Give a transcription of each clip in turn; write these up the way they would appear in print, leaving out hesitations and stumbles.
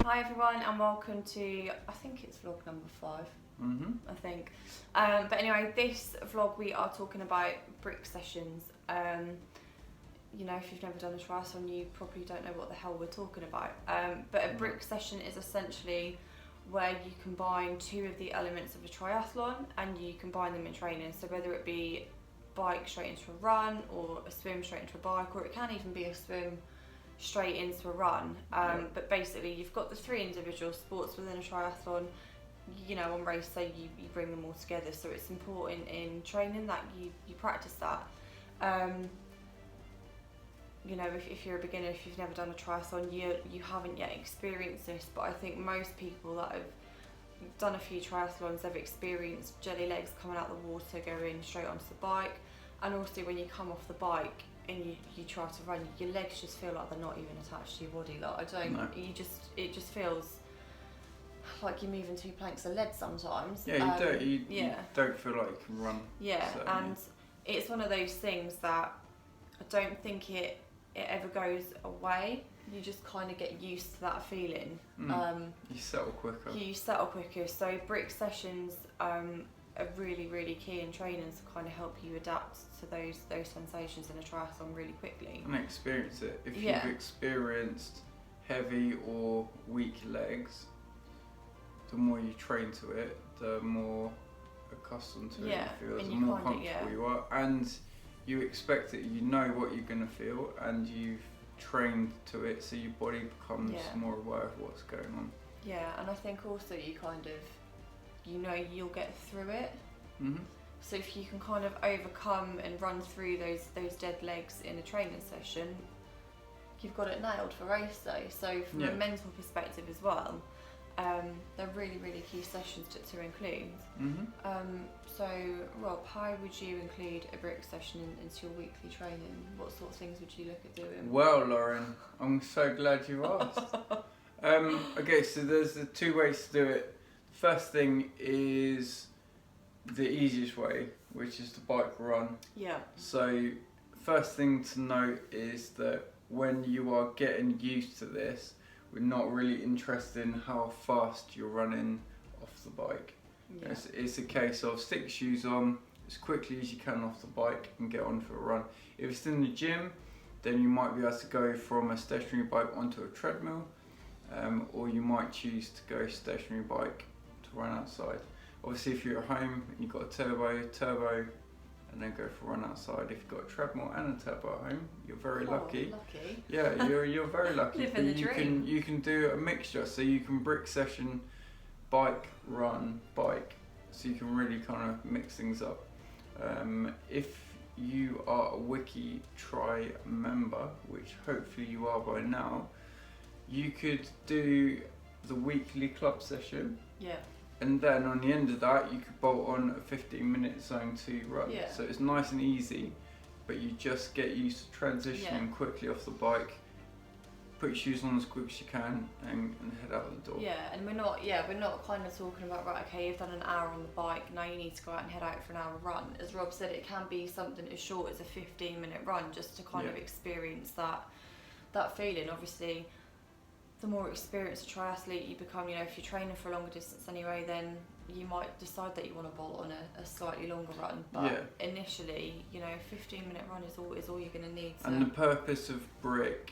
Hi everyone and welcome to, I think it's vlog number 5, I think. But anyway, this vlog we are talking about brick sessions. You know, if you've never done a triathlon, you probably don't know what the hell we're talking about. But a brick session is essentially where you combine two of the elements of a triathlon and you combine them in training. So whether it be bike straight into a run, or a swim straight into a bike, or it can even be a swim straight into a run. But basically you've got the three individual sports within a triathlon. You know, on race day you bring them all together, so it's important in training that you practice that. You know, if you're a beginner, if you've never done a triathlon, you haven't yet experienced this, but I think most people that have done a few triathlons, they've experienced jelly legs coming out the water, going straight onto the bike, and also when you come off the bike and you try to run, your legs just feel like they're not even attached to your body. Like it just feels like you're moving 2 planks of lead sometimes. Yeah, you don't feel like you can run. Yeah, certainly. And it's one of those things that I don't think it ever goes away. You just kind of get used to that feeling. You settle quicker. So brick sessions are really, really key in training to kind of help you adapt to those sensations in a triathlon really quickly. And experience it. If you've experienced heavy or weak legs, the more you train to it, the more accustomed to it you feel, the more comfortable you are, and you expect it, you know what you're going to feel, and you've trained to it, so your body becomes more aware of what's going on. Yeah, and I think also you kind of, you know, you'll get through it. So if you can kind of overcome and run through those dead legs in a training session, you've got it nailed for race day. So from a mental perspective as well, they're really, really key sessions to include. So Rob, how would you include a brick session into your weekly training? What sort of things would you look at doing? Well, Lauren, I'm so glad you asked. Okay, so there's the 2 ways to do it. First thing is the easiest way, which is the bike run. Yeah. So first thing to note is that when you are getting used to this, we're not really interested in how fast you're running off the bike. Yeah. It's a case of stick your shoes on as quickly as you can off the bike and get on for a run. If it's in the gym, then you might be able to go from a stationary bike onto a treadmill, or you might choose to go stationary bike to run outside. Obviously if you're at home and you've got a turbo, and then go for a run outside. If you've got a treadmill and a turbo at home, you're very lucky. Yeah, you're very lucky. Living the dream. You can do a mixture, so you can brick session, bike, run, bike, so you can really kind of mix things up. If you are a Wiki Tri member, which hopefully you are by now, you could do the weekly club session. Yeah. And then on the end of that, you could bolt on a 15-minute zone 2 run. Yeah. So it's nice and easy, but you just get used to transitioning quickly off the bike, put your shoes on as quick as you can, and head out the door. Yeah, and we're not kind of talking about, right, okay, you've done an hour on the bike, now you need to go out and head out for an hour run. As Rob said, it can be something as short as a 15-minute run, just to kind of experience that feeling. Obviously, the more experienced a triathlete you become, you know, if you're training for a longer distance anyway, then you might decide that you want to bolt on a slightly longer run. But initially, you know, a 15-minute run is all you're going to need. And the purpose of brick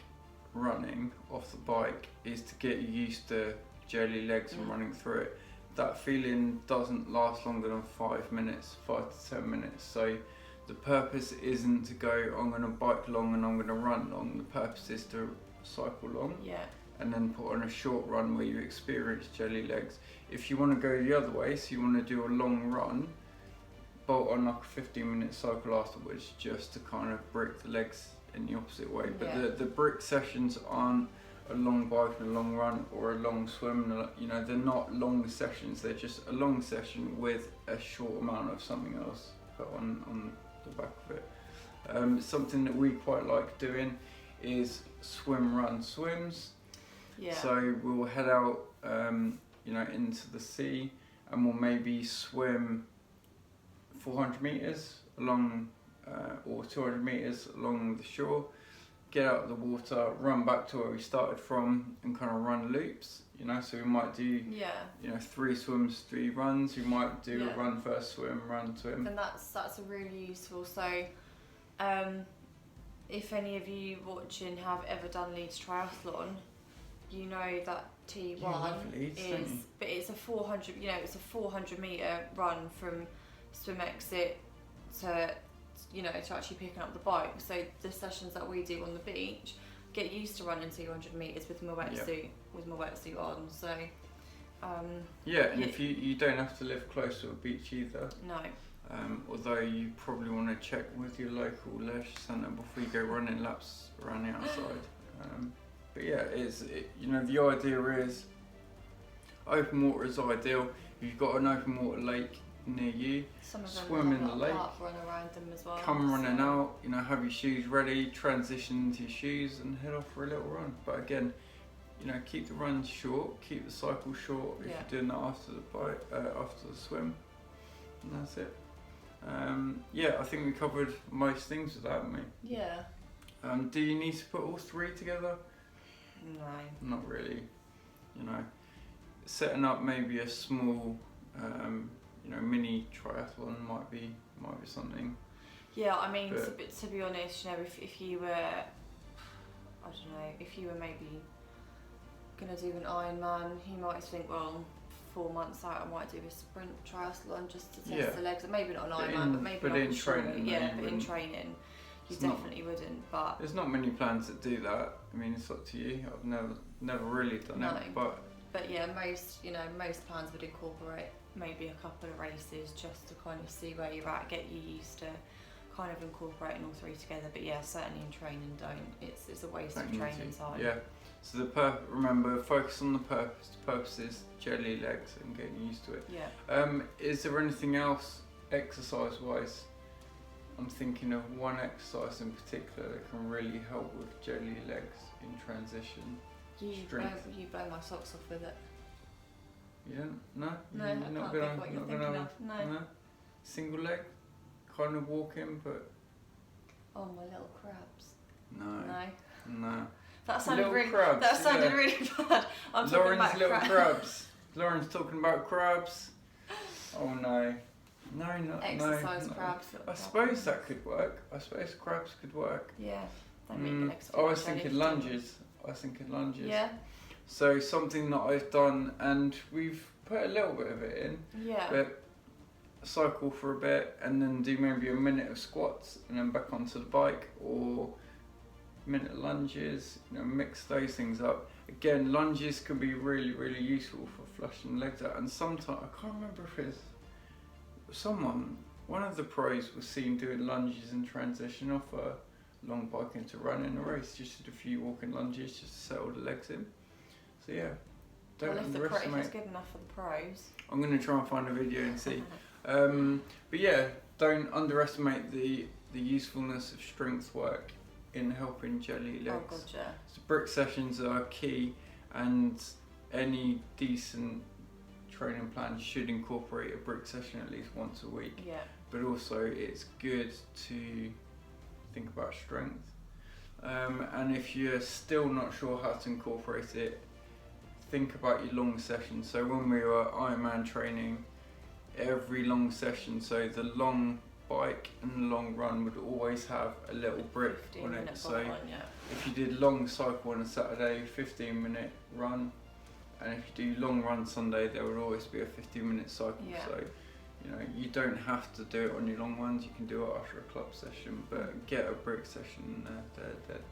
running off the bike is to get you used to jelly legs and running through it. That feeling doesn't last longer than 5 minutes, 5 to 10 minutes. So the purpose isn't to go, I'm going to bike long and I'm going to run long. The purpose is to cycle long. Yeah. And then put on a short run where you experience jelly legs. If you want to go the other way, so you want to do a long run, bolt on like a 15-minute cycle afterwards, just to kind of break the legs in the opposite way. But the brick sessions aren't a long bike and a long run or a long swim. You know, they're not long sessions. They're just a long session with a short amount of something else put on the back of it. Something that we quite like doing is swim, run, swims. Yeah. So we'll head out, you know, into the sea, and we'll maybe swim 400 meters along, or 200 meters along the shore, get out of the water, run back to where we started from, and kind of run loops. You know, so we might do, you know, 3 swims, 3 runs. We might do a run first, swim, run, swim. And that's a really useful. So, if any of you watching have ever done Leeds Triathlon, you know that T1 Leeds, but it's a 400. You know, it's a 400-meter run from swim exit to, you know, to actually picking up the bike. So the sessions that we do on the beach, get used to running 200 meters with my wetsuit on. So and if you don't have to live close to a beach either. No. Although you probably want to check with your local leisure centre before you go running laps around the outside. But yeah, you know, the idea is open water is ideal. If you've got an open water lake near you, swim in the lake, run around them as well. Come running out, you know, have your shoes ready, transition into your shoes and head off for a little run. But again, you know, keep the runs short, keep the cycle short if you're doing that after the bike, after the swim, and that's it. I think we covered most things with that, haven't we? Yeah. Do you need to put all 3 together? No. Not really. You know, setting up maybe a small, you know, mini triathlon might be something. Yeah, I mean, to be honest, you know, if you were, I don't know, if you were maybe gonna do an Ironman, you might think, well, 4 months out, I might do a sprint triathlon just to test the legs. Maybe not an Ironman, but maybe not in training. But in training, you definitely wouldn't. But there's not many plans that do that. I mean, it's up to you. I've never really done it, but yeah, most plans would incorporate maybe a couple of races just to kind of see where you're at, get you used to kind of incorporating all 3 together. But yeah, certainly in training, don't. It's a waste of training time. Yeah. So remember, focus on the purposes, jelly legs, and getting used to it. Yeah. Is there anything else exercise-wise? I'm thinking of one exercise in particular that can really help with jelly legs in transition. You blow my socks off with it. You don't? No? No, I can't think what you're thinking of. No. Single leg? Kind of walking, but... Oh, my little crabs. No. That sounded really crabs, really bad. I'm talking Lauren's about little crabs. Lauren's talking about crabs. Oh no. No, exercise crabs. I suppose that could work. I suppose crabs could work. Yeah. They make an exercise. I was thinking lunges. Yeah. So something that I've done, and we've put a little bit of it in. Yeah. But cycle for a bit, and then do maybe a minute of squats, and then back onto the bike, or minute lunges. You know, mix those things up. Again, lunges can be really, really useful for flushing the legs out. And sometimes I can't remember if it's one of the pros was seen doing lunges in transition off a long bike into running a race. Just did a few walking lunges just to settle the legs in. So yeah, don't underestimate. If it's good enough for the pros. I'm going to try and find a video and see. But yeah, don't underestimate the usefulness of strength work in helping jelly legs. Oh god, yeah. So brick sessions are key, and any decent training plan should incorporate a brick session at least once a week. Yeah. But also it's good to think about strength. And if you're still not sure how to incorporate it, think about your long sessions. So when we were Ironman training, every long session, so the long bike and the long run would always have a little brick on it. So if you did long cycle on a Saturday, 15-minute run, and if you do long run Sunday, there would always be a 15-minute cycle. Yeah. So you know, you don't have to do it on your long runs, you can do it after a club session, but get a brick session. They're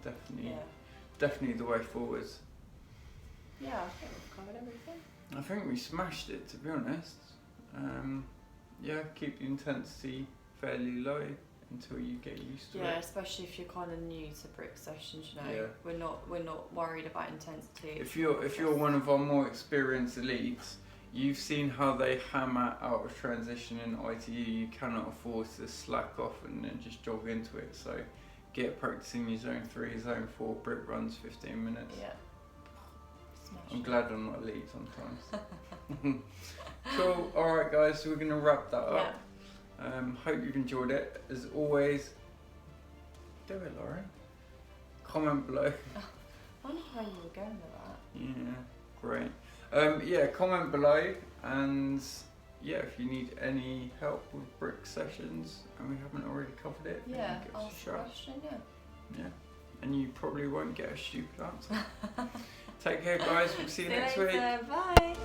definitely the way forwards. Yeah, I think we've covered everything. I think we smashed it, to be honest. Yeah, keep the intensity fairly low until you get used to it. Yeah, especially if you're kind of new to brick sessions, you know. Yeah. We're not worried about intensity. If you're one of our more experienced elites, you've seen how they hammer out of transition in ITU. You cannot afford to slack off and then just jog into it. So get practicing your zone 3, zone 4 brick runs, 15 minutes. Yeah. I'm glad I'm not elite sometimes. Cool. Alright guys, so we're going to wrap that up. Hope you've enjoyed it. As always, do it, Loren. comment below. I wonder where you were going with that. Yeah, great. Yeah, comment below, and yeah, if you need any help with brick sessions and we haven't already covered it, Yeah, then give us ask a a shout. question, yeah. Yeah, and you probably won't get a stupid answer. Take care, guys. We'll see you next week. Bye.